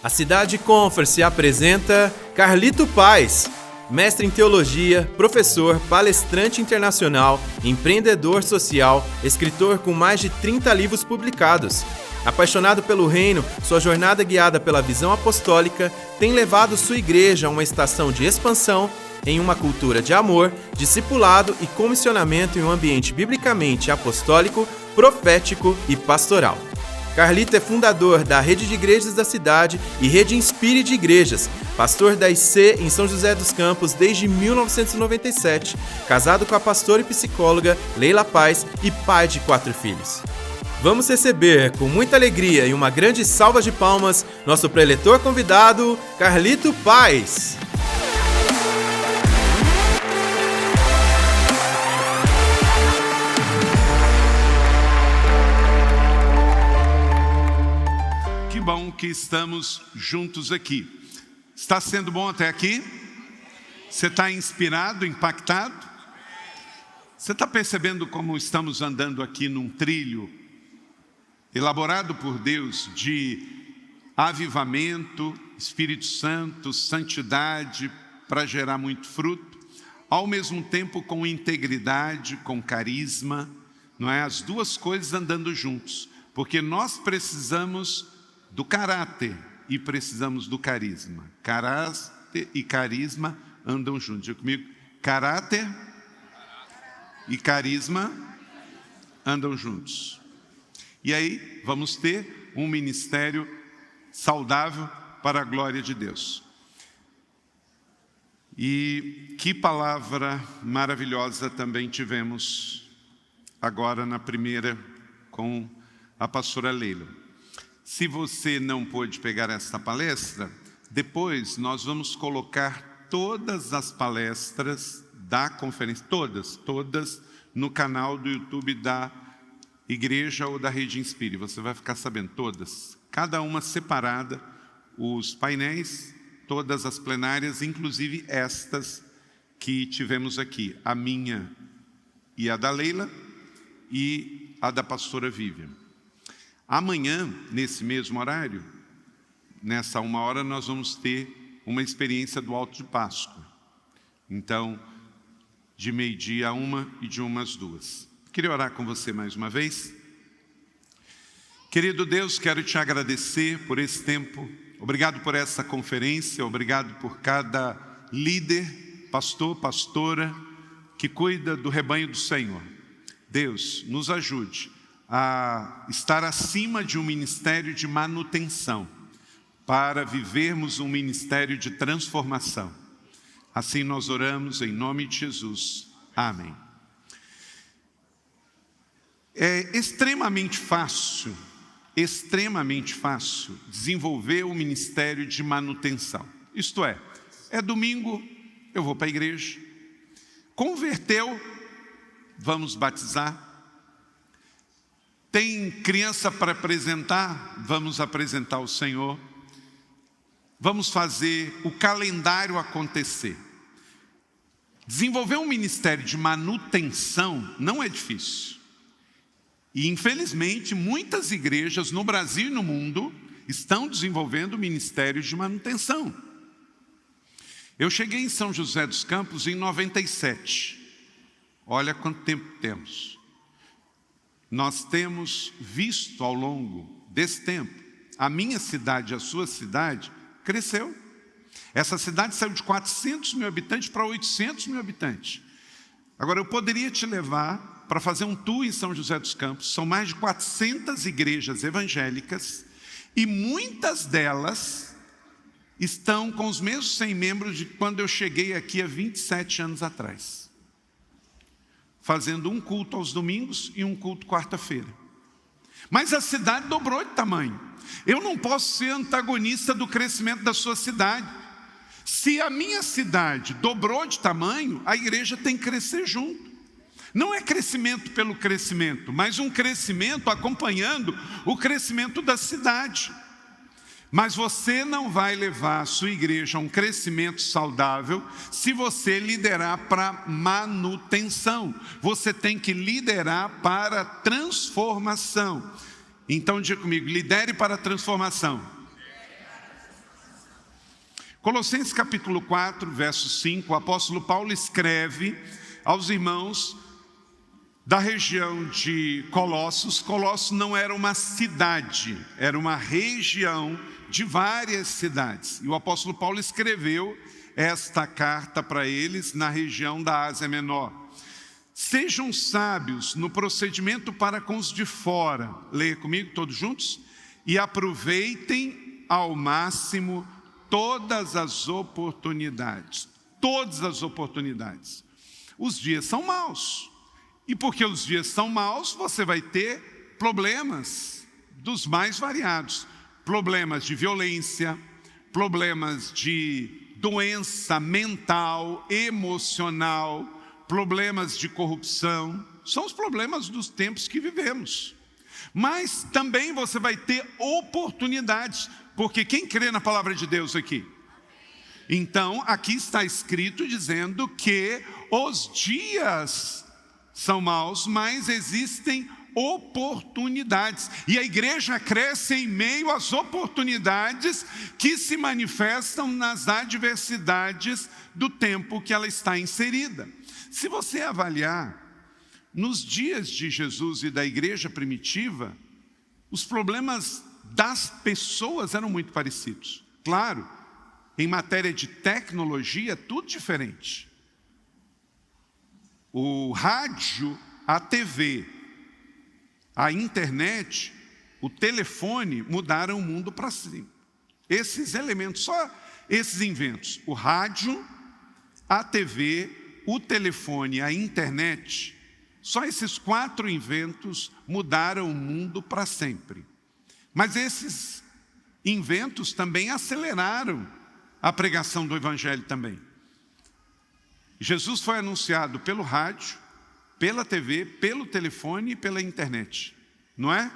A Cidade Conference apresenta Carlito Paes, mestre em teologia, professor, palestrante internacional, empreendedor social, escritor com mais de 30 livros publicados. Apaixonado pelo reino, sua jornada guiada pela visão apostólica tem levado sua igreja a uma estação de expansão em uma cultura de amor, discipulado e comissionamento em um ambiente biblicamente apostólico, profético e pastoral. Carlito é fundador da Rede de Igrejas da Cidade e Rede Inspire de Igrejas, pastor da IC em São José dos Campos desde 1997, casado com a pastora e psicóloga Leila Paes e pai de 4 filhos. Vamos receber, com muita alegria e uma grande salva de palmas, nosso preletor convidado, Carlito Paes. Que bom que estamos juntos aqui. Está sendo bom até aqui? Você está inspirado, impactado? Você está percebendo como estamos andando aqui num trilho elaborado por Deus de avivamento, Espírito Santo, santidade para gerar muito fruto, ao mesmo tempo com integridade, com carisma, não é? As duas coisas andando juntos, porque nós precisamos do caráter e precisamos do carisma. Caráter e carisma andam juntos. Diga comigo, caráter e carisma andam juntos. E aí vamos ter um ministério saudável para a glória de Deus. E que palavra maravilhosa também tivemos agora na primeira com a pastora Leila. Se você não pôde pegar esta palestra, depois nós vamos colocar todas as palestras da conferência, todas no canal do YouTube da Igreja ou da Rede Inspire. Você vai ficar sabendo todas, cada uma separada, os painéis, todas as plenárias, inclusive estas que tivemos aqui, a minha e a da Leila e a da pastora Vivian. Amanhã, nesse mesmo horário, nessa 1h, nós vamos ter uma experiência do Alto de Páscoa. Então, de 12h a 1h e de 1h às 2h. Queria orar com você mais uma vez. Querido Deus, quero te agradecer por esse tempo. Obrigado por essa conferência, obrigado por cada líder, pastor, pastora, que cuida do rebanho do Senhor. Deus, nos ajude a estar acima de um ministério de manutenção, para vivermos um ministério de transformação. Assim nós oramos em nome de Jesus. Amém. É extremamente fácil desenvolver o ministério de manutenção. Isto é domingo, eu vou para a igreja, converteu, vamos batizar. Tem criança para apresentar, vamos apresentar o Senhor. Vamos fazer o calendário acontecer. Desenvolver um ministério de manutenção não é difícil. E infelizmente muitas igrejas no Brasil e no mundo estão desenvolvendo ministérios de manutenção. Eu cheguei em São José dos Campos em 97. Olha quanto tempo temos. Nós temos visto ao longo desse tempo, a minha cidade, a sua cidade, cresceu. Essa cidade saiu de 400 mil habitantes para 800 mil habitantes. Agora, eu poderia te levar para fazer um tour em São José dos Campos. São mais de 400 igrejas evangélicas e muitas delas estão com os mesmos 100 membros de quando eu cheguei aqui há 27 anos atrás. Fazendo um culto aos domingos e um culto quarta-feira. Mas a cidade dobrou de tamanho. Eu não posso ser antagonista do crescimento da sua cidade. Se a minha cidade dobrou de tamanho, a igreja tem que crescer junto. Não é crescimento pelo crescimento, mas um crescimento acompanhando o crescimento da cidade. Mas você não vai levar a sua igreja a um crescimento saudável se você liderar para manutenção. Você tem que liderar para transformação. Então diga comigo, lidere para a transformação. Colossenses capítulo 4, verso 5, o apóstolo Paulo escreve aos irmãos da região de Colossos. Colossos não era uma cidade, era uma região de várias cidades. E o apóstolo Paulo escreveu esta carta para eles na região da Ásia Menor. Sejam sábios no procedimento para com os de fora. Leia comigo, todos juntos. E aproveitem ao máximo todas as oportunidades. Todas as oportunidades. Os dias são maus. E porque os dias são maus, você vai ter problemas dos mais variados. Problemas de violência, problemas de doença mental, emocional, problemas de corrupção. São os problemas dos tempos que vivemos. Mas também você vai ter oportunidades, porque quem crê na palavra de Deus aqui? Então, aqui está escrito dizendo que os dias são maus, mas existem oportunidades. E a igreja cresce em meio às oportunidades que se manifestam nas adversidades do tempo que ela está inserida. Se você avaliar, nos dias de Jesus e da igreja primitiva, os problemas das pessoas eram muito parecidos. Claro, em matéria de tecnologia, tudo diferente. O rádio, a TV, a internet, o telefone mudaram o mundo para cima. Esses elementos, só esses inventos, o rádio, a TV, o telefone, a internet, só esses 4 inventos mudaram o mundo para sempre. Mas esses inventos também aceleraram a pregação do evangelho também. Jesus foi anunciado pelo rádio, pela TV, pelo telefone e pela internet, não é?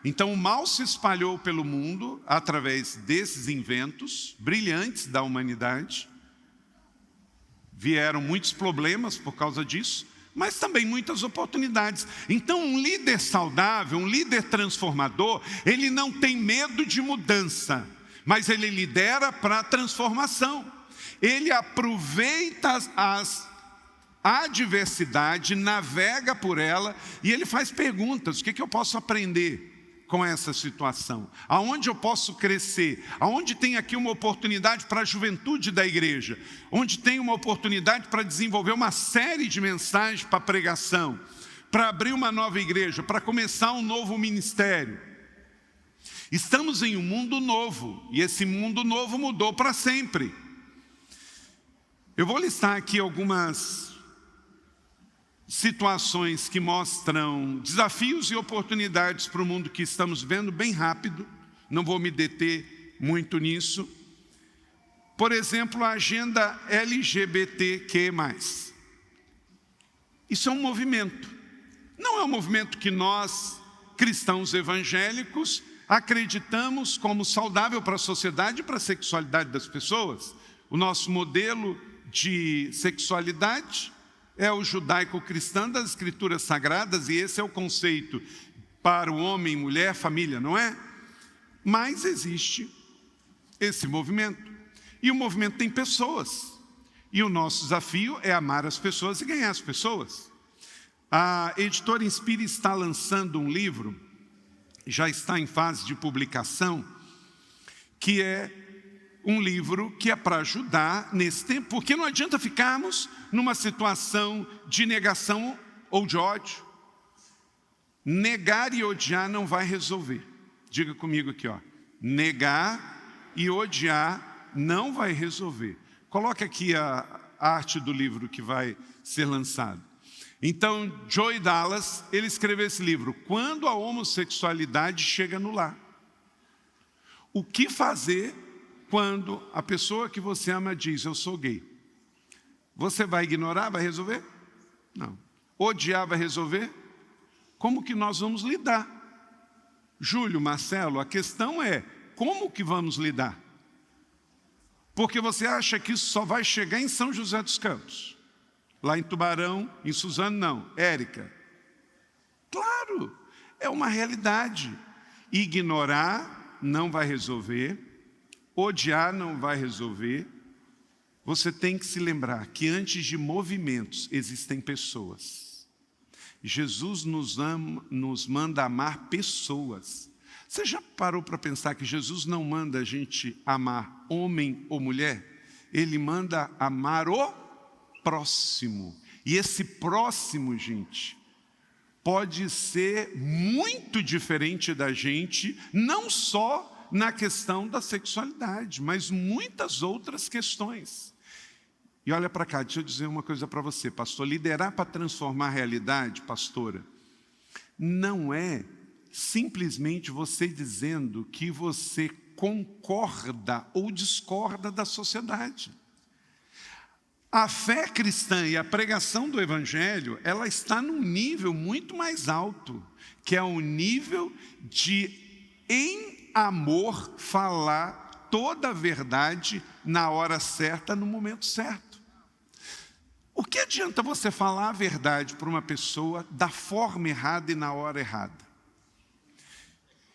Então o mal se espalhou pelo mundo através desses inventos brilhantes da humanidade. Vieram muitos problemas por causa disso, mas também muitas oportunidades. Então um líder saudável, um líder transformador, ele não tem medo de mudança, mas ele lidera para a transformação. Ele aproveita a adversidade, navega por ela e ele faz perguntas. O que eu posso aprender com essa situação? Aonde eu posso crescer? Aonde tem aqui uma oportunidade para a juventude da igreja? Onde tem uma oportunidade para desenvolver uma série de mensagens para pregação? Para abrir uma nova igreja? Para começar um novo ministério? Estamos em um mundo novo e esse mundo novo mudou para sempre. Eu vou listar aqui algumas situações que mostram desafios e oportunidades para o mundo que estamos vendo bem rápido. Não vou me deter muito nisso. Por exemplo, a agenda LGBTQ+. Isso é um movimento. Não é um movimento que nós, cristãos evangélicos, acreditamos como saudável para a sociedade e para a sexualidade das pessoas. O nosso modelo de sexualidade é o judaico-cristão das escrituras sagradas, e esse é o conceito para o homem, mulher, família, não é? Mas existe esse movimento, e o movimento tem pessoas, e o nosso desafio é amar as pessoas e ganhar as pessoas. A editora Inspire está lançando um livro, já está em fase de publicação, que é um livro que é para ajudar nesse tempo, porque não adianta ficarmos numa situação de negação ou de ódio. Negar e odiar não vai resolver. Diga comigo aqui, ó. Negar e odiar não vai resolver. Coloque aqui a arte do livro que vai ser lançado. Então, Joy Dallas, ele escreveu esse livro, Quando a Homossexualidade Chega no Lar. O que fazer quando a pessoa que você ama diz, eu sou gay? Você vai ignorar, vai resolver? Não. Odiar vai resolver? Como que nós vamos lidar? Júlio, Marcelo, a questão é, como que vamos lidar? Porque você acha que isso só vai chegar em São José dos Campos? Lá em Tubarão, em Suzano, não. Érica. Claro, é uma realidade. Ignorar não vai resolver. Odiar não vai resolver, você tem que se lembrar que antes de movimentos existem pessoas. Jesus nos manda amar pessoas. Você já parou para pensar que Jesus não manda a gente amar homem ou mulher? Ele manda amar o próximo. E esse próximo, gente, pode ser muito diferente da gente, não só na questão da sexualidade, mas muitas outras questões. E olha para cá, deixa eu dizer uma coisa para você, pastor. Liderar para transformar a realidade, pastora, não é simplesmente você dizendo que você concorda ou discorda da sociedade. A fé cristã e a pregação do Evangelho, ela está num nível muito mais alto, que é o nível de, em amor, falar toda a verdade na hora certa, no momento certo. O que adianta você falar a verdade para uma pessoa da forma errada e na hora errada?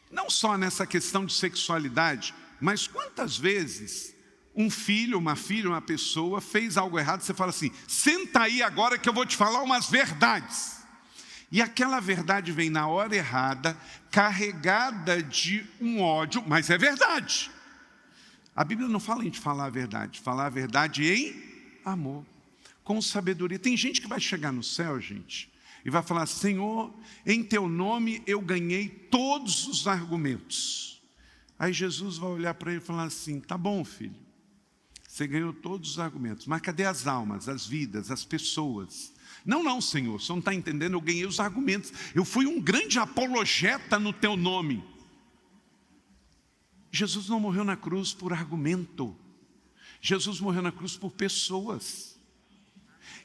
Não só nessa questão de sexualidade, mas quantas vezes um filho, uma filha, uma pessoa fez algo errado, você fala assim, senta aí agora que eu vou te falar umas verdades. E aquela verdade vem na hora errada, carregada de um ódio, mas é verdade. A Bíblia não fala em falar a verdade em amor, com sabedoria. Tem gente que vai chegar no céu, gente, e vai falar, Senhor, em teu nome eu ganhei todos os argumentos. Aí Jesus vai olhar para ele e falar assim, tá bom, filho, você ganhou todos os argumentos, mas cadê as almas, as vidas, as pessoas? Não, Senhor, você não está entendendo, eu ganhei os argumentos, eu fui um grande apologeta no teu nome. Jesus não morreu na cruz por argumento, Jesus morreu na cruz por pessoas.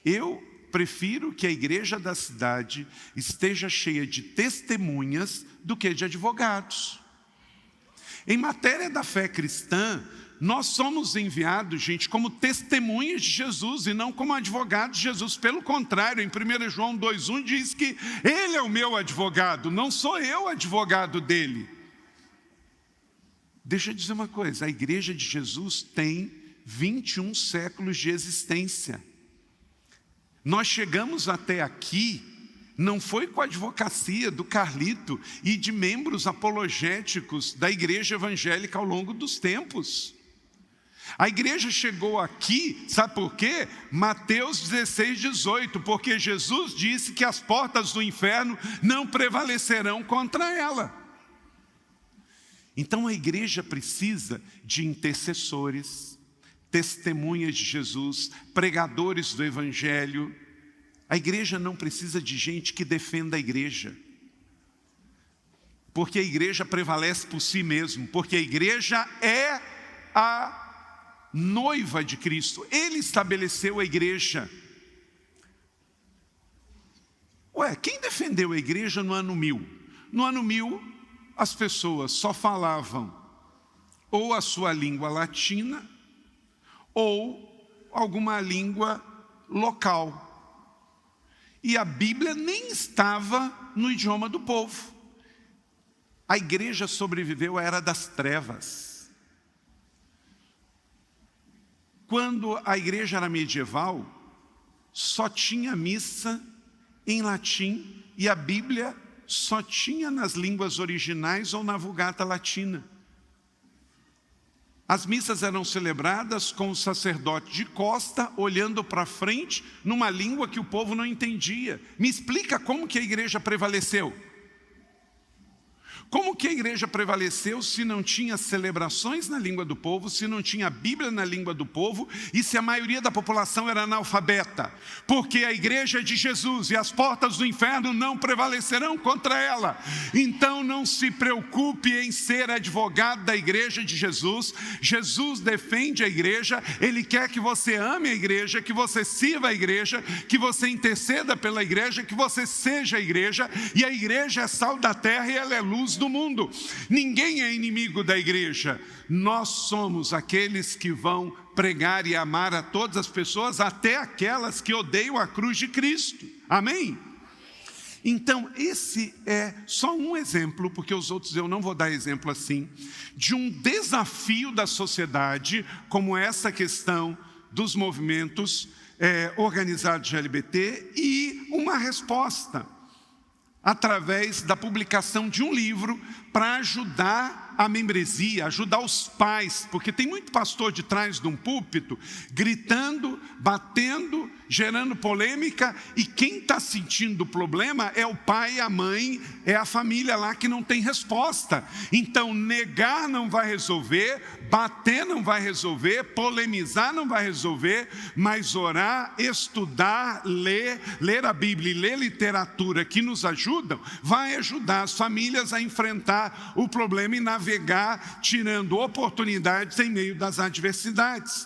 Eu prefiro que a igreja da cidade esteja cheia de testemunhas do que de advogados. Em matéria da fé cristã, nós somos enviados, gente, como testemunhas de Jesus e não como advogados de Jesus. Pelo contrário, em 1 João 2,1 diz que Ele é o meu advogado, não sou eu advogado dele. Deixa eu dizer uma coisa, a igreja de Jesus tem 21 séculos de existência. Nós chegamos até aqui, não foi com a advocacia do Carlito e de membros apologéticos da igreja evangélica ao longo dos tempos. A igreja chegou aqui, sabe por quê? Mateus 16:18, porque Jesus disse que as portas do inferno não prevalecerão contra ela. Então a igreja precisa de intercessores, testemunhas de Jesus, pregadores do Evangelho. A igreja não precisa de gente que defenda a igreja, porque a igreja prevalece por si mesmo, porque a igreja é a noiva de Cristo, Ele estabeleceu a igreja. Quem defendeu a igreja no ano 1000? No ano 1000, as pessoas só falavam ou a sua língua latina, ou alguma língua local. E a Bíblia nem estava no idioma do povo. A igreja sobreviveu à era das trevas. Quando a igreja era medieval, só tinha missa em latim e a Bíblia só tinha nas línguas originais ou na Vulgata Latina. As missas eram celebradas com o sacerdote de costa, olhando para frente, numa língua que o povo não entendia. Me explica como que a igreja prevaleceu. Como que a igreja prevaleceu se não tinha celebrações na língua do povo, se não tinha Bíblia na língua do povo e se a maioria da população era analfabeta? Porque a igreja é de Jesus e as portas do inferno não prevalecerão contra ela. Então não se preocupe em ser advogado da igreja de Jesus. Jesus defende a igreja, Ele quer que você ame a igreja, que você sirva a igreja, que você interceda pela igreja, que você seja a igreja. E a igreja é sal da terra e ela é luz do mundo. Ninguém é inimigo da igreja. Nós somos aqueles que vão pregar e amar a todas as pessoas, até aquelas que odeiam a cruz de Cristo. Amém? Então esse é só um exemplo, porque os outros eu não vou dar exemplo assim, de um desafio da sociedade, como essa questão dos movimentos organizados de LGBT e uma resposta através da publicação de um livro para ajudar a membresia, ajudar os pais, porque tem muito pastor de trás de um púlpito, gritando, batendo, gerando polêmica, e quem está sentindo o problema é o pai, a mãe, é a família lá que não tem resposta. Então, negar não vai resolver, bater não vai resolver, polemizar não vai resolver, mas orar, estudar, ler a Bíblia e ler literatura que nos ajudam, vai ajudar as famílias a enfrentar o problema e navegar, tirando oportunidades em meio das adversidades.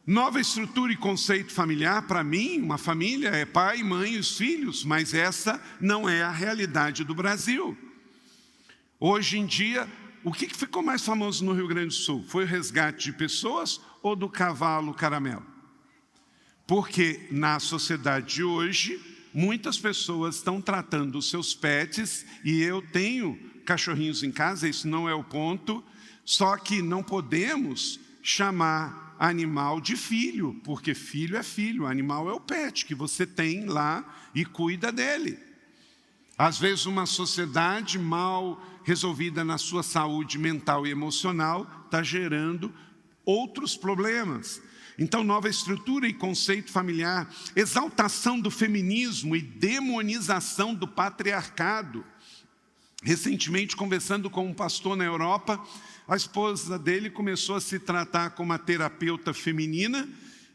Nova estrutura e conceito familiar, para mim, uma família é pai, mãe e os filhos, mas essa não é a realidade do Brasil. Hoje em dia, o que ficou mais famoso no Rio Grande do Sul? Foi o resgate de pessoas ou do cavalo caramelo? Porque na sociedade de hoje, muitas pessoas estão tratando os seus pets, e eu tenho cachorrinhos em casa, isso não é o ponto, só que não podemos chamar animal de filho, porque filho é filho, animal é o pet que você tem lá e cuida dele. Às vezes uma sociedade mal resolvida na sua saúde mental e emocional está gerando outros problemas. Então, nova estrutura e conceito familiar, exaltação do feminismo e demonização do patriarcado. Recentemente, conversando com um pastor na Europa, a esposa dele começou a se tratar como uma terapeuta feminina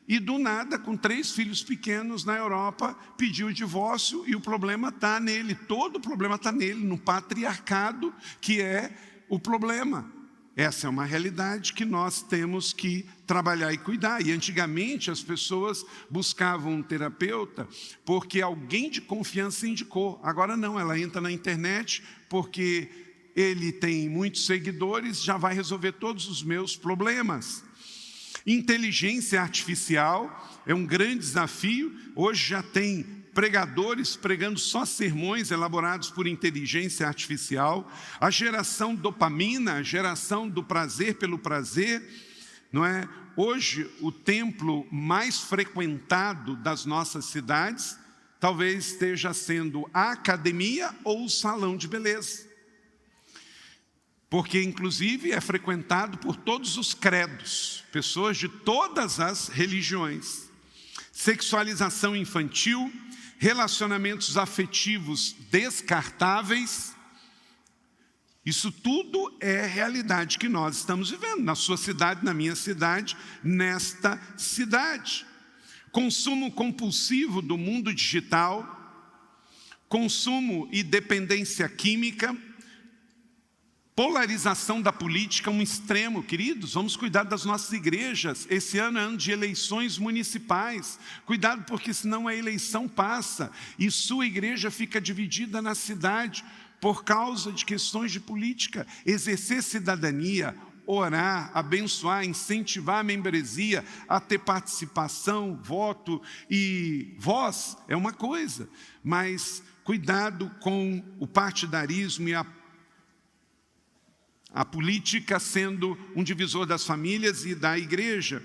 e, do nada, com 3 filhos pequenos na Europa, pediu o divórcio, e o problema está nele. Todo o problema está nele, no patriarcado, que é o problema. Essa é uma realidade que nós temos que trabalhar e cuidar. E antigamente as pessoas buscavam um terapeuta porque alguém de confiança indicou. Agora não, ela entra na internet porque ele tem muitos seguidores, já vai resolver todos os meus problemas. Inteligência artificial é um grande desafio. Hoje já tem pregadores pregando só sermões elaborados por inteligência artificial. A geração dopamina, a geração do prazer pelo prazer, não é? Hoje, o templo mais frequentado das nossas cidades talvez esteja sendo a academia ou o salão de beleza. Porque, inclusive, é frequentado por todos os credos, pessoas de todas as religiões. Sexualização infantil, relacionamentos afetivos descartáveis, isso tudo é realidade que nós estamos vivendo, na sua cidade, na minha cidade, nesta cidade. Consumo compulsivo do mundo digital, consumo e dependência química, polarização da política, um extremo. Queridos, vamos cuidar das nossas igrejas. Esse ano é ano de eleições municipais. Cuidado, porque senão a eleição passa e sua igreja fica dividida na cidade por causa de questões de política. Exercer cidadania, orar, abençoar, incentivar a membresia a ter participação, voto e voz é uma coisa, mas cuidado com o partidarismo e a política sendo um divisor das famílias e da igreja.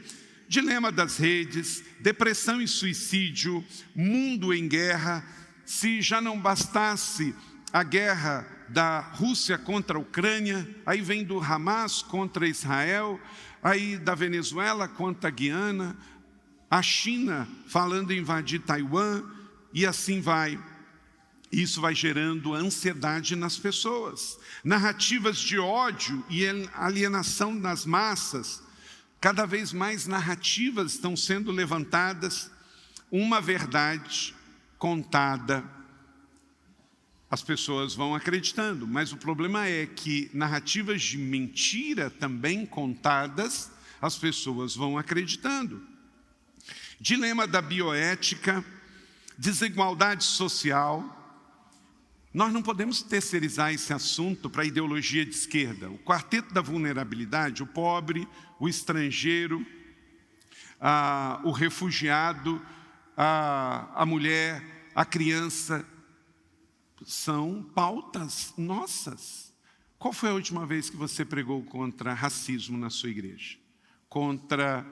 Dilema das redes, depressão e suicídio, mundo em guerra. Se já não bastasse a guerra da Rússia contra a Ucrânia, aí vem do Hamas contra Israel, aí da Venezuela contra a Guiana, a China falando em invadir Taiwan, e assim vai. Isso vai gerando ansiedade nas pessoas. Narrativas de ódio e alienação das massas. Cada vez mais narrativas estão sendo levantadas. Uma verdade contada, as pessoas vão acreditando. Mas o problema é que narrativas de mentira também contadas, as pessoas vão acreditando. Dilema da bioética, desigualdade social. Nós não podemos terceirizar esse assunto para a ideologia de esquerda. O quarteto da vulnerabilidade, o pobre, o estrangeiro, o refugiado, a mulher, a criança, são pautas nossas. Qual foi a última vez que você pregou contra racismo na sua igreja? Contra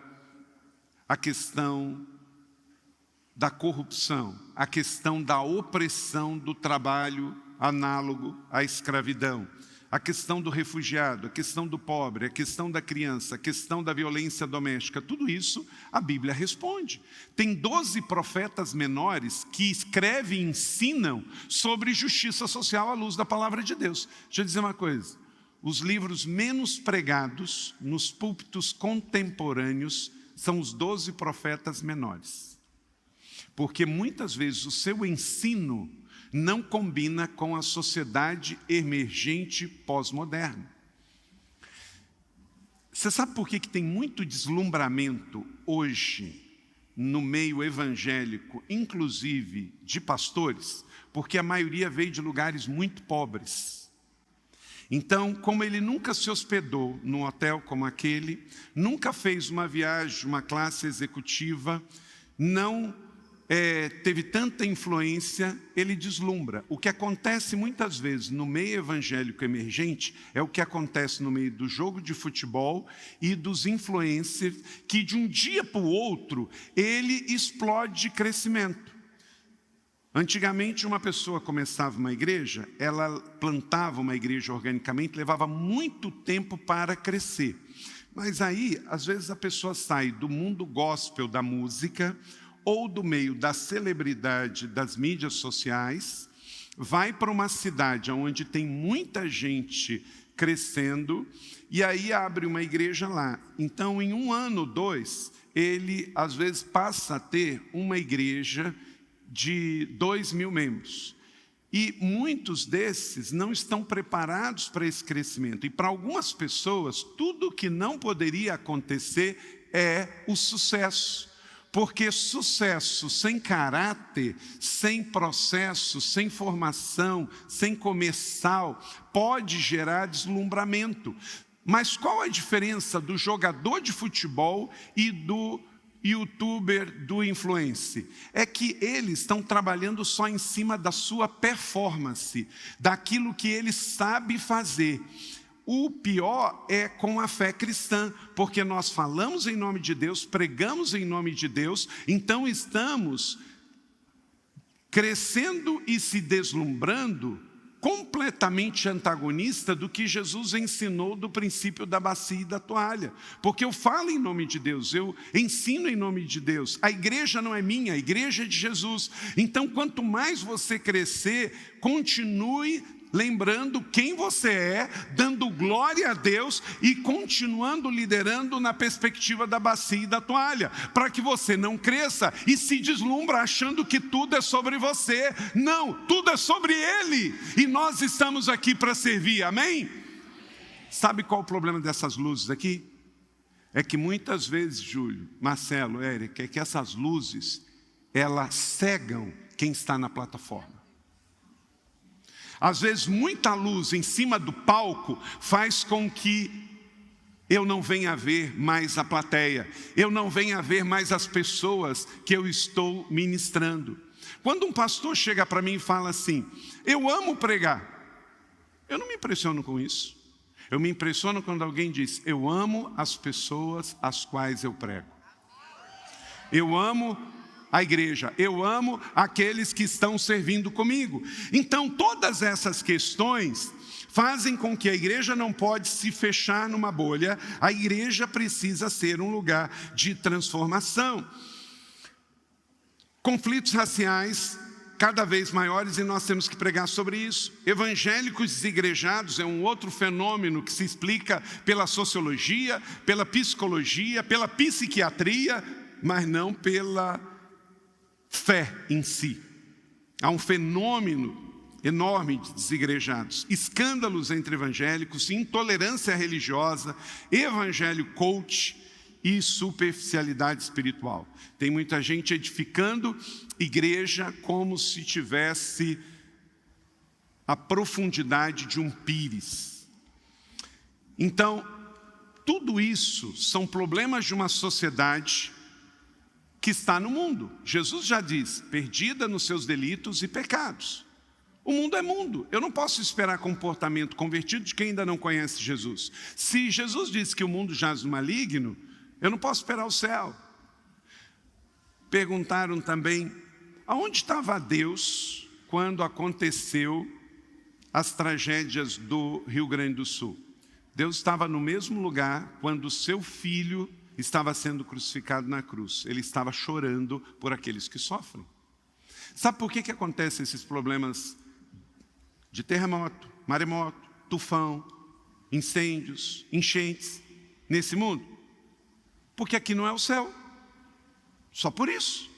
a questão da corrupção, a questão da opressão do trabalho análogo à escravidão, a questão do refugiado, a questão do pobre, a questão da criança, a questão da violência doméstica, tudo isso a Bíblia responde. Tem 12 profetas menores que escrevem e ensinam sobre justiça social à luz da palavra de Deus. Deixa eu dizer uma coisa, os livros menos pregados nos púlpitos contemporâneos são os 12 profetas menores. Porque muitas vezes o seu ensino não combina com a sociedade emergente pós-moderna. Você sabe por que tem muito deslumbramento hoje no meio evangélico, inclusive de pastores? Porque a maioria veio de lugares muito pobres. Então, como ele nunca se hospedou num hotel como aquele, nunca fez uma viagem, uma classe executiva, não teve tanta influência, ele deslumbra. O que acontece muitas vezes no meio evangélico emergente é o que acontece no meio do jogo de futebol e dos influencers, que de um dia para o outro ele explode de crescimento. Antigamente uma pessoa começava uma igreja, ela plantava uma igreja organicamente, levava muito tempo para crescer. Mas aí, às vezes a pessoa sai do mundo gospel da música, ou do meio da celebridade das mídias sociais, vai para uma cidade onde tem muita gente crescendo, e aí abre uma igreja lá. Então, em 1 ano, 2, ele às vezes passa a ter uma igreja de 2.000 membros. E muitos desses não estão preparados para esse crescimento. E para algumas pessoas, tudo que não poderia acontecer é o sucesso. Porque sucesso sem caráter, sem processo, sem formação, sem começar, pode gerar deslumbramento. Mas qual a diferença do jogador de futebol e do youtuber, do influencer? É que eles estão trabalhando só em cima da sua performance, daquilo que ele sabe fazer. O pior é com a fé cristã, porque nós falamos em nome de Deus, pregamos em nome de Deus, então estamos crescendo e se deslumbrando completamente antagonista do que Jesus ensinou do princípio da bacia e da toalha. Porque eu falo em nome de Deus, eu ensino em nome de Deus. A igreja não é minha, a igreja é de Jesus. Então, quanto mais você crescer, continue lembrando quem você é, dando glória a Deus e continuando liderando na perspectiva da bacia e da toalha, para que você não cresça e se deslumbra achando que tudo é sobre você. Não, tudo é sobre Ele, e nós estamos aqui para servir, amém? Sabe qual o problema dessas luzes aqui? É que muitas vezes, Júlio, Marcelo, Érica, é que essas luzes, elas cegam quem está na plataforma. Às vezes, muita luz em cima do palco faz com que eu não venha ver mais a plateia, eu não venha ver mais as pessoas que eu estou ministrando. Quando um pastor chega para mim e fala assim, eu amo pregar, eu não me impressiono com isso. Eu me impressiono quando alguém diz, eu amo as pessoas às quais eu prego. Eu amo a igreja, eu amo aqueles que estão servindo comigo. Então todas essas questões fazem com que a igreja não pode se fechar numa bolha. A igreja precisa ser um lugar de transformação. Conflitos raciais cada vez maiores, e nós temos que pregar sobre isso. Evangélicos desigrejados é um outro fenômeno que se explica pela sociologia, pela psicologia, pela psiquiatria, mas não pela fé em si. Há um fenômeno enorme de desigrejados, escândalos entre evangélicos, intolerância religiosa, evangelho coach e superficialidade espiritual. Tem muita gente edificando igreja como se tivesse a profundidade de um pires. Então, tudo isso são problemas de uma sociedade que está no mundo. Jesus já diz, perdida nos seus delitos e pecados. O mundo é mundo. Eu não posso esperar comportamento convertido de quem ainda não conhece Jesus. Se Jesus disse que o mundo jaz no maligno, eu não posso esperar o céu. perguntaram também, aonde estava Deus quando aconteceu as tragédias do Rio Grande do Sul? Deus estava no mesmo lugar quando o seu filho estava sendo crucificado na cruz. Ele estava chorando por aqueles que sofrem. Sabe por que acontecem esses problemas de terremoto, maremoto, tufão, incêndios, enchentes nesse mundo? Porque aqui não é o céu. Só por isso.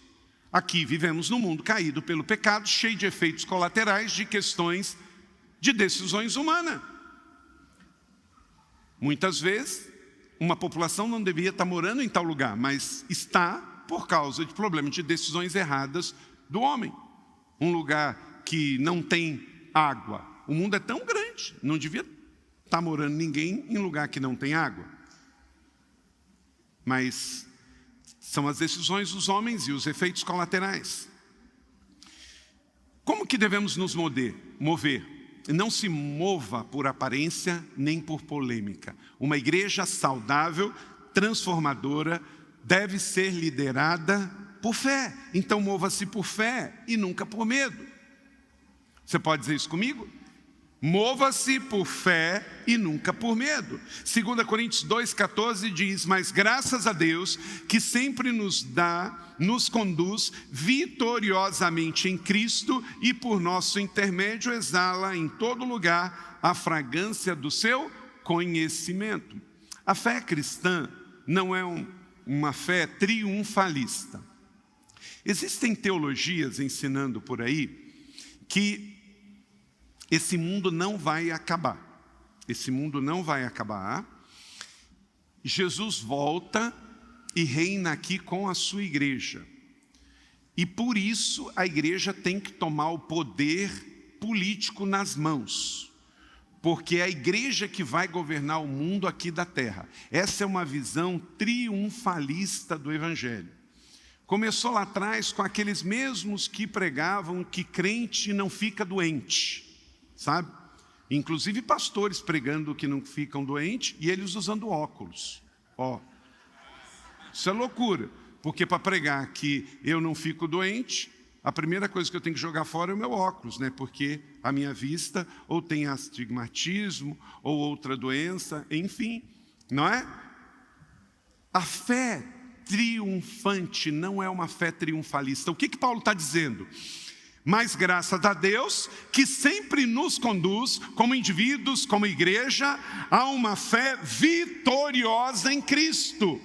Aqui vivemos num mundo caído pelo pecado, cheio de efeitos colaterais, de questões de decisões humanas. Muitas vezes, uma população não devia estar morando em tal lugar, mas está por causa de problemas de decisões erradas do homem. Um lugar que não tem água. O mundo é tão grande, não devia estar morando ninguém em lugar que não tem água. Mas são as decisões dos homens e os efeitos colaterais. Como que devemos nos mover? Não se mova por aparência nem por polêmica. Uma igreja saudável, transformadora, deve ser liderada por fé. Então mova-se por fé e nunca por medo. Você pode dizer isso comigo? Mova-se por fé e nunca por medo. 2 Coríntios 2,14 diz, mas graças a Deus que sempre nos conduz vitoriosamente em Cristo e por nosso intermédio exala em todo lugar a fragrância do seu conhecimento. A fé cristã não é uma fé triunfalista. Existem teologias ensinando por aí que esse mundo não vai acabar. Esse mundo não vai acabar. Jesus volta e reina aqui com a sua igreja. E por isso a igreja tem que tomar o poder político nas mãos. Porque é a igreja que vai governar o mundo aqui da terra. Essa é uma visão triunfalista do Evangelho. Começou lá atrás com aqueles mesmos que pregavam que crente não fica doente. Sabe? Inclusive pastores pregando que não ficam doentes e eles usando óculos. Isso é loucura, porque para pregar que eu não fico doente, a primeira coisa que eu tenho que jogar fora é o meu óculos, né? Porque a minha vista ou tem astigmatismo ou outra doença, enfim, não é? A fé triunfante não é uma fé triunfalista. O que Paulo está dizendo? Mas graças a Deus que sempre nos conduz, como indivíduos, como igreja, a uma fé vitoriosa em Cristo.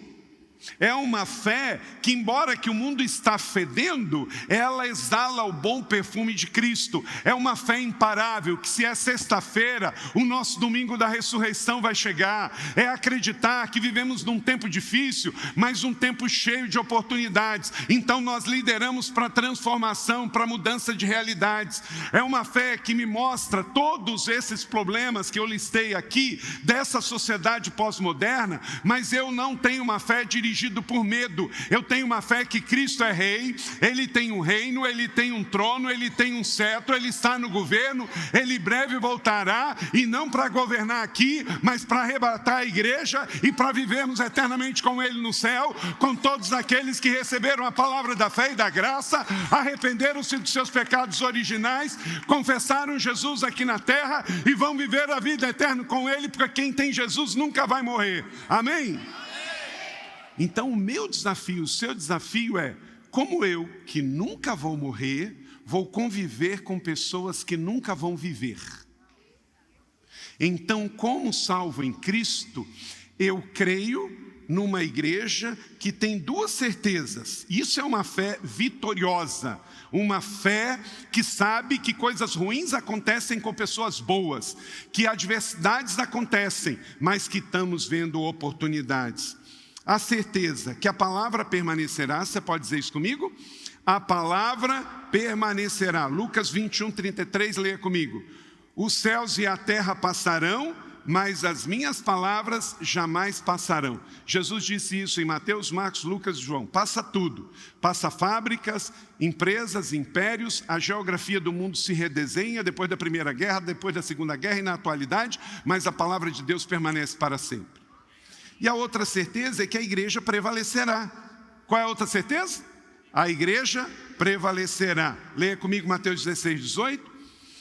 É uma fé que, embora que o mundo está fedendo, ela exala o bom perfume de Cristo. É uma fé imparável, que se é sexta-feira, o nosso domingo da ressurreição vai chegar. É acreditar que vivemos num tempo difícil, mas um tempo cheio de oportunidades. Então nós lideramos para transformação, para mudança de realidades. É uma fé que me mostra todos esses problemas que eu listei aqui, dessa sociedade pós-moderna, mas eu não tenho uma fé dirigida por medo. Eu tenho uma fé que Cristo é rei, Ele tem um reino, Ele tem um trono, Ele tem um cetro, Ele está no governo, Ele breve voltará, e não para governar aqui, mas para arrebatar a igreja e para vivermos eternamente com Ele no céu, com todos aqueles que receberam a palavra da fé e da graça, arrependeram-se dos seus pecados originais, confessaram Jesus aqui na terra e vão viver a vida eterna com Ele, porque quem tem Jesus nunca vai morrer. Amém? Então o meu desafio, o seu desafio é, como eu, que nunca vou morrer, vou conviver com pessoas que nunca vão viver. Então, como salvo em Cristo, eu creio numa igreja que tem duas certezas. Isso é uma fé vitoriosa, uma fé que sabe que coisas ruins acontecem com pessoas boas, que adversidades acontecem, mas que estamos vendo oportunidades. A certeza que a palavra permanecerá, você pode dizer isso comigo? A palavra permanecerá. Lucas 21:33, leia comigo. Os céus e a terra passarão, mas as minhas palavras jamais passarão. Jesus disse isso em Mateus, Marcos, Lucas e João. Passa tudo. Passa fábricas, empresas, impérios, a geografia do mundo se redesenha depois da Primeira Guerra, depois da Segunda Guerra e na atualidade, mas a palavra de Deus permanece para sempre. E a outra certeza é que a igreja prevalecerá. Qual é a outra certeza? a igreja prevalecerá. Leia comigo Mateus 16, 18.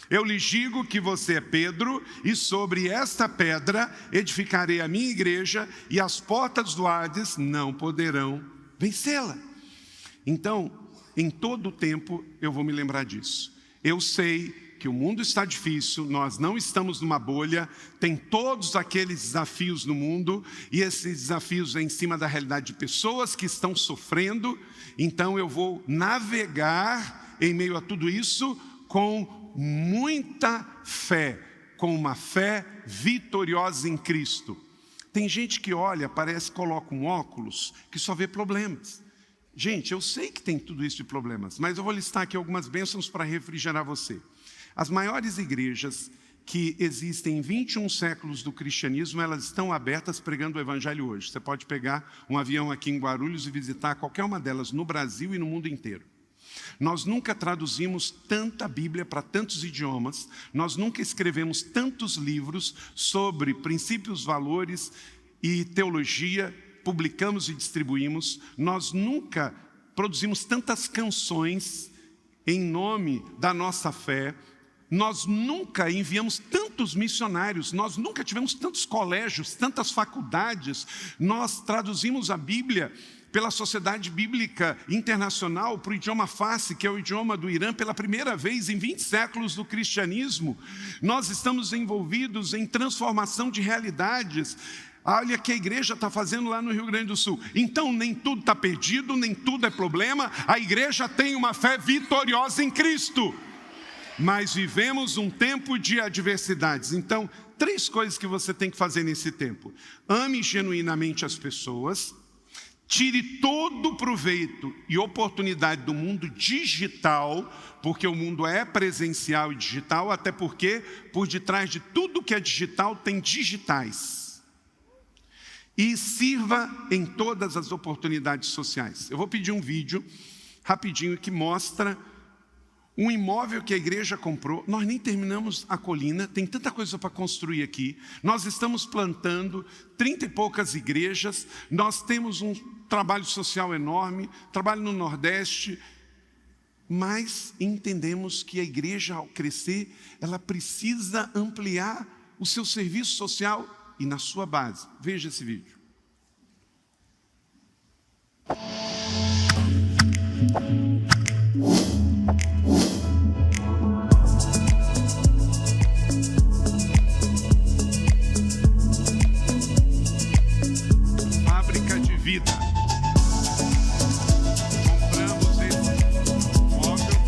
Eu lhes digo que você é Pedro, e sobre esta pedra edificarei a minha igreja, e as portas do Hades não poderão vencê-la. Então, em todo o tempo, eu vou me lembrar disso. Eu sei que o mundo está difícil, nós não estamos numa bolha, tem todos aqueles desafios no mundo, e esses desafios em cima da realidade de pessoas que estão sofrendo. Então eu vou navegar em meio a tudo isso com muita fé, com uma fé vitoriosa em Cristo. Tem gente que olha, parece que coloca um óculos, que só vê problemas. Gente, eu sei que tem tudo isso de problemas, mas eu vou listar aqui algumas bênçãos para refrigerar você. As maiores igrejas que existem em 21 séculos do cristianismo, elas estão abertas pregando o evangelho hoje. Você pode pegar um avião aqui em Guarulhos e visitar qualquer uma delas no Brasil e no mundo inteiro. Nós nunca traduzimos tanta Bíblia para tantos idiomas, nós nunca escrevemos tantos livros sobre princípios, valores e teologia, publicamos e distribuímos, nós nunca produzimos tantas canções em nome da nossa fé, nós nunca enviamos tantos missionários, nós nunca tivemos tantos colégios, tantas faculdades, nós traduzimos a Bíblia pela Sociedade Bíblica Internacional para o idioma Farsi, que é o idioma do Irã, pela primeira vez em 20 séculos do cristianismo. Nós estamos envolvidos em transformação de realidades. Olha o que a igreja está fazendo lá no Rio Grande do Sul. Então nem tudo está perdido, nem tudo é problema. A igreja tem uma fé vitoriosa em Cristo. Mas vivemos um tempo de adversidades. Então, 3 coisas que você tem que fazer nesse tempo. Ame genuinamente as pessoas. Tire todo o proveito e oportunidade do mundo digital, porque o mundo é presencial e digital, até porque por detrás de tudo que é digital tem digitais. E sirva em todas as oportunidades sociais. Eu vou pedir um vídeo rapidinho que mostra um imóvel que a igreja comprou. Nós nem terminamos a colina, tem tanta coisa para construir aqui. Nós estamos plantando 30 e poucas igrejas, nós temos um trabalho social enorme, trabalho no Nordeste, mas entendemos que a igreja, ao crescer, ela precisa ampliar o seu serviço social e na sua base. Veja esse vídeo. Fábrica de vida. Compramos esse imóvel.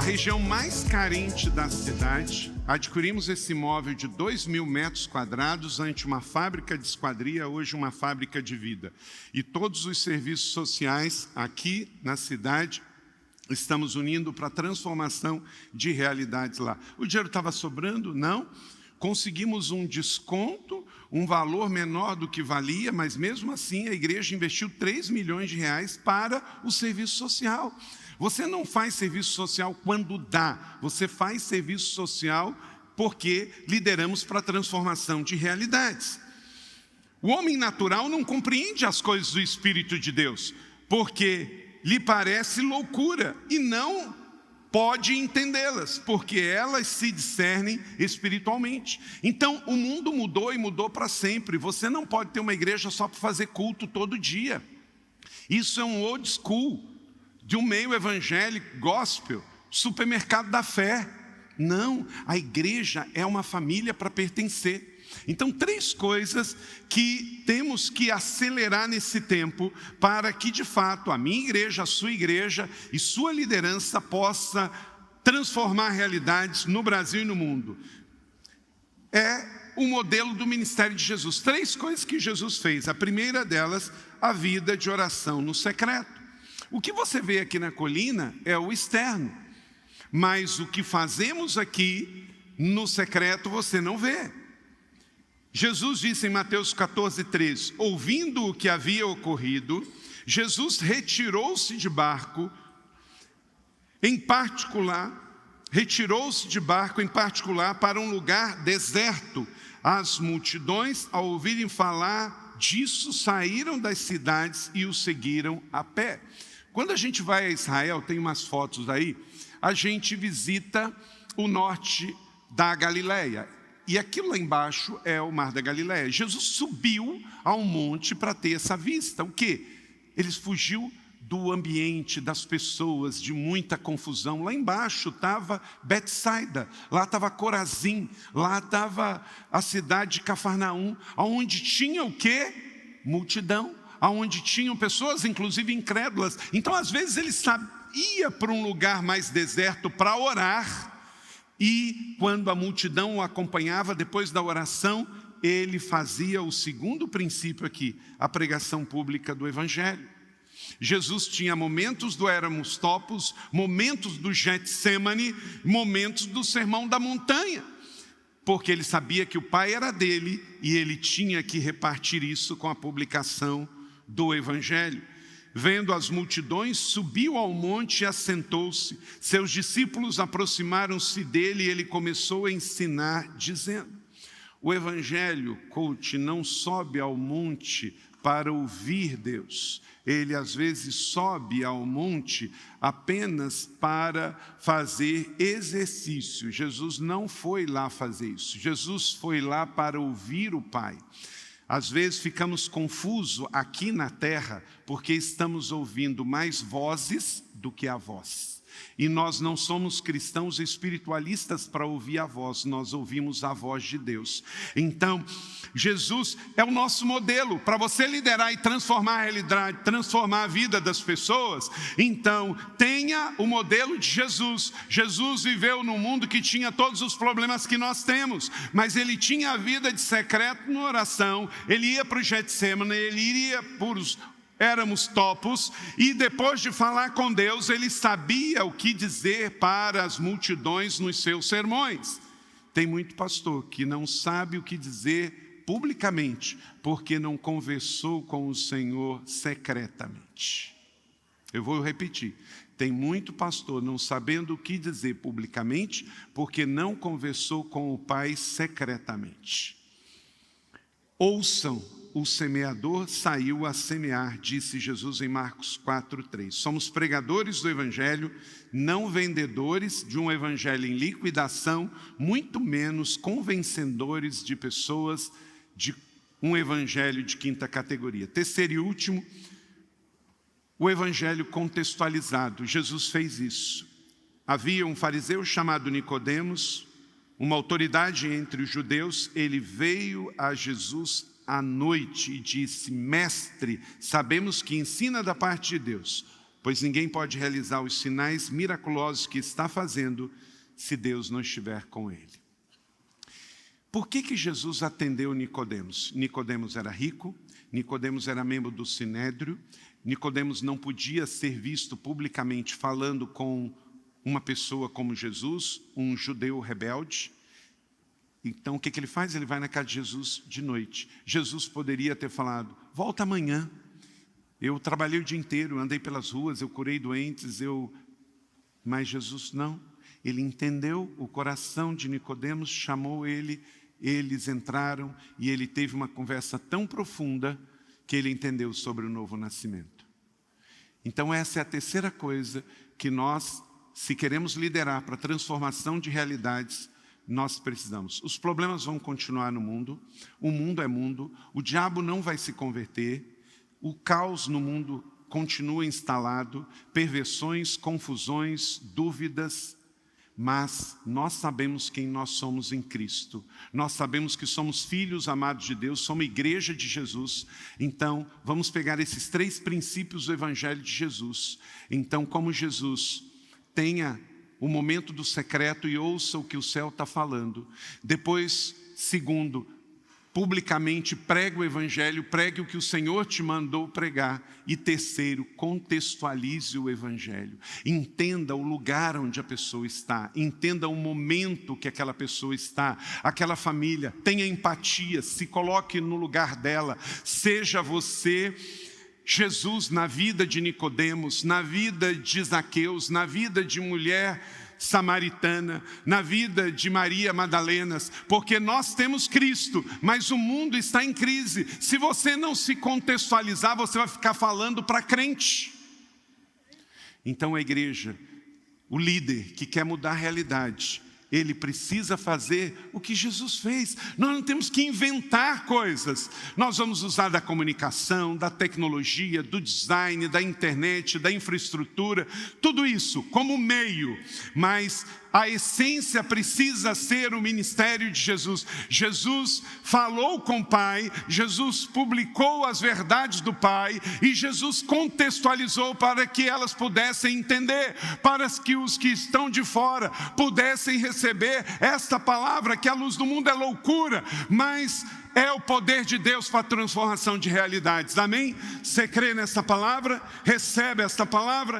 Região mais carente da cidade, adquirimos esse imóvel de 2.000 metros quadrados, ante uma fábrica de esquadria, hoje uma fábrica de vida. E todos os serviços sociais aqui na cidade, estamos unindo para a transformação de realidades lá. O dinheiro estava sobrando? Não. Conseguimos um desconto, um valor menor do que valia, mas mesmo assim a igreja investiu 3 milhões de reais para o serviço social. Você não faz serviço social quando dá, você faz serviço social porque lideramos para a transformação de realidades. O homem natural não compreende as coisas do Espírito de Deus, porque lhe parece loucura e não pode entendê-las, porque elas se discernem espiritualmente. Então o mundo mudou e mudou para sempre. Você não pode ter uma igreja só para fazer culto todo dia. Isso é um old school, de um meio evangélico, gospel, supermercado da fé. Não, a igreja é uma família para pertencer. Então, 3 coisas que temos que acelerar nesse tempo para que, de fato, a minha igreja, a sua igreja e sua liderança possa transformar realidades no Brasil e no mundo. É o modelo do ministério de Jesus. 3 coisas que Jesus fez. A primeira delas, a vida de oração no secreto. O que você vê aqui na colina é o externo, mas o que fazemos aqui no secreto você não vê. Jesus disse em Mateus 14:13, ouvindo o que havia ocorrido, Jesus retirou-se de barco em particular para um lugar deserto. As multidões, ao ouvirem falar disso, saíram das cidades e o seguiram a pé. Quando a gente vai a Israel, tem umas fotos aí, a gente visita o norte da Galileia. E aquilo lá embaixo é o Mar da Galileia. Jesus subiu ao monte para ter essa vista. O quê? Ele fugiu do ambiente, das pessoas, de muita confusão. Lá embaixo estava Betsaida, lá estava Corazim, lá estava a cidade de Cafarnaum, onde tinha o quê? Multidão, onde tinham pessoas, inclusive incrédulas. Então, às vezes, ele ia para um lugar mais deserto para orar, e quando a multidão o acompanhava, depois da oração, ele fazia o segundo princípio aqui, a pregação pública do Evangelho. Jesus tinha momentos do Éramos Topos, momentos do Getsemane, momentos do Sermão da Montanha, porque ele sabia que o Pai era dele e ele tinha que repartir isso com a publicação do Evangelho. Vendo as multidões, subiu ao monte e assentou-se. Seus discípulos aproximaram-se dele e ele começou a ensinar, dizendo: o Evangelho, coach, não sobe ao monte para ouvir Deus. Ele às vezes sobe ao monte apenas para fazer exercício. Jesus não foi lá fazer isso. Jesus foi lá para ouvir o Pai. Às vezes ficamos confusos aqui na terra porque estamos ouvindo mais vozes do que a voz. E nós não somos cristãos espiritualistas para ouvir a voz, nós ouvimos a voz de Deus. Então, Jesus é o nosso modelo para você liderar e transformar a realidade, transformar a vida das pessoas. Então, tenha o modelo de Jesus. Jesus viveu num mundo que tinha todos os problemas que nós temos, mas ele tinha a vida de secreto na oração, ele ia para o Getsemane, ele iria para os Éramos Topos, e depois de falar com Deus, ele sabia o que dizer para as multidões nos seus sermões. Tem muito pastor que não sabe o que dizer publicamente, porque não conversou com o Senhor secretamente. Eu vou repetir. Tem muito pastor não sabendo o que dizer publicamente, porque não conversou com o Pai secretamente. Ouçam. O semeador saiu a semear, disse Jesus em Marcos 4:3. Somos pregadores do Evangelho, não vendedores de um Evangelho em liquidação, muito menos convencedores de pessoas de um Evangelho de quinta categoria. Terceiro e último, o Evangelho contextualizado. Jesus fez isso. Havia um fariseu chamado Nicodemos, uma autoridade entre os judeus. Ele veio a Jesus à noite e disse: mestre, sabemos que ensina da parte de Deus, pois ninguém pode realizar os sinais miraculosos que está fazendo se Deus não estiver com ele. Por que Jesus atendeu Nicodemos? Nicodemos era rico, Nicodemos era membro do Sinédrio, Nicodemos não podia ser visto publicamente falando com uma pessoa como Jesus, um judeu rebelde. Então, o que ele faz? Ele vai na casa de Jesus de noite. Jesus poderia ter falado: volta amanhã. Eu trabalhei o dia inteiro, andei pelas ruas, eu curei doentes, Mas Jesus não. Ele entendeu o coração de Nicodemos, chamou ele, eles entraram e ele teve uma conversa tão profunda que ele entendeu sobre o novo nascimento. Então, essa é a terceira coisa que nós, se queremos liderar para a transformação de realidades, nós precisamos. Os problemas vão continuar no mundo, o mundo é mundo, o diabo não vai se converter, o caos no mundo continua instalado, perversões, confusões, dúvidas, mas nós sabemos quem nós somos em Cristo. Nós sabemos que somos filhos amados de Deus, somos igreja de Jesus. Então, vamos pegar esses 3 princípios do Evangelho de Jesus. Então, como Jesus, tenha o momento do secreto e ouça o que o céu está falando. Depois, segundo, publicamente pregue o Evangelho, pregue o que o Senhor te mandou pregar. E terceiro, contextualize o Evangelho. Entenda o lugar onde a pessoa está, entenda o momento que aquela pessoa está, aquela família. Tenha empatia, se coloque no lugar dela. Seja você Jesus na vida de Nicodemos, na vida de Zaqueus, na vida de mulher samaritana, na vida de Maria Madalena, porque nós temos Cristo, mas o mundo está em crise. Se você não se contextualizar, você vai ficar falando para crente. Então a igreja, o líder que quer mudar a realidade, ele precisa fazer o que Jesus fez. Nós não temos que inventar coisas. Nós vamos usar da comunicação, da tecnologia, do design, da internet, da infraestrutura, tudo isso como meio, mas a essência precisa ser o ministério de Jesus. Jesus falou com o Pai, Jesus publicou as verdades do Pai e Jesus contextualizou para que elas pudessem entender, para que os que estão de fora pudessem receber esta palavra, que a luz do mundo é loucura, mas é o poder de Deus para a transformação de realidades. Amém? Você crê nessa palavra? Recebe esta palavra?